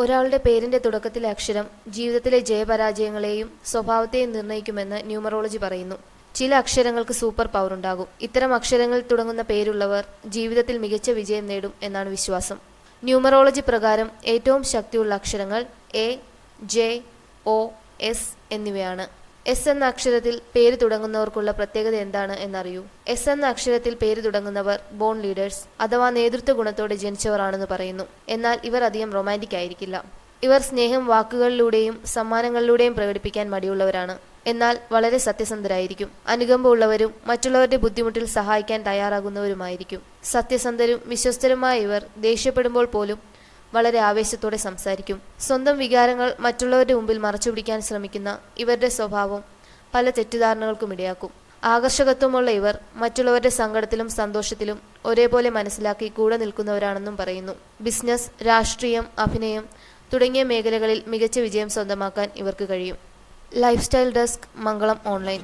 ഒരാളുടെ പേരിന്റെ തുടക്കത്തിലെ അക്ഷരം ജീവിതത്തിലെ ജയപരാജയങ്ങളെയും സ്വഭാവത്തെയും നിർണ്ണയിക്കുമെന്ന് ന്യൂമറോളജി പറയുന്നു. ചില അക്ഷരങ്ങൾക്ക് സൂപ്പർ പവർ ഉണ്ടാകും. ഇത്തരം അക്ഷരങ്ങളിൽ തുടങ്ങുന്ന പേരുള്ളവർ ജീവിതത്തിൽ മികച്ച വിജയം നേടും എന്നാണ് വിശ്വാസം. ന്യൂമറോളജി പ്രകാരം ഏറ്റവും ശക്തിയുള്ള അക്ഷരങ്ങൾ എ, ജെ, ഒ, എസ് എന്നിവയാണ്. എസ് എന്ന അക്ഷരത്തിൽ പേര് തുടങ്ങുന്നവർക്കുള്ള പ്രത്യേകത എന്താണ് എന്നറിയൂ. എസ് എന്ന അക്ഷരത്തിൽ പേര് തുടങ്ങുന്നവർ ബോൺ ലീഡേഴ്സ് അഥവാ നേതൃത്വ ഗുണത്തോടെ ജനിച്ചവർ ആണെന്ന് പറയുന്നു. എന്നാൽ ഇവർ അധികം റൊമാൻറ്റിക് ആയിരിക്കില്ല. ഇവർ സ്നേഹം വാക്കുകളിലൂടെയും സമ്മാനങ്ങളിലൂടെയും പ്രകടിപ്പിക്കാൻ മടിയുള്ളവരാണ്. എന്നാൽ വളരെ സത്യസന്ധരായിരിക്കും. അനുകമ്പ ഉള്ളവരും മറ്റുള്ളവരുടെ ബുദ്ധിമുട്ടിൽ സഹായിക്കാൻ തയ്യാറാകുന്നവരുമായിരിക്കും. സത്യസന്ധരും വിശ്വസ്തരുമായ ഇവർ ദേഷ്യപ്പെടുമ്പോൾ പോലും വളരെ ആവേശത്തോടെ സംസാരിക്കും. സ്വന്തം വികാരങ്ങൾ മറ്റുള്ളവരുടെ മുമ്പിൽ മറച്ചുപിടിക്കാൻ ശ്രമിക്കുന്ന ഇവരുടെ സ്വഭാവം പല തെറ്റിദ്ധാരണകൾക്കും ഇടയാക്കും. ആകർഷകത്വമുള്ള ഇവർ മറ്റുള്ളവരുടെ സങ്കടത്തിലും സന്തോഷത്തിലും ഒരേപോലെ മനസ്സിലാക്കി കൂടെ നിൽക്കുന്നവരാണെന്നും പറയുന്നു. ബിസിനസ്, രാഷ്ട്രീയം, അഭിനയം തുടങ്ങിയ മേഖലകളിൽ മികച്ച വിജയം സ്വന്തമാക്കാൻ ഇവർക്ക് കഴിയും. ലൈഫ് സ്റ്റൈൽ ഡെസ്ക്, മംഗളം ഓൺലൈൻ.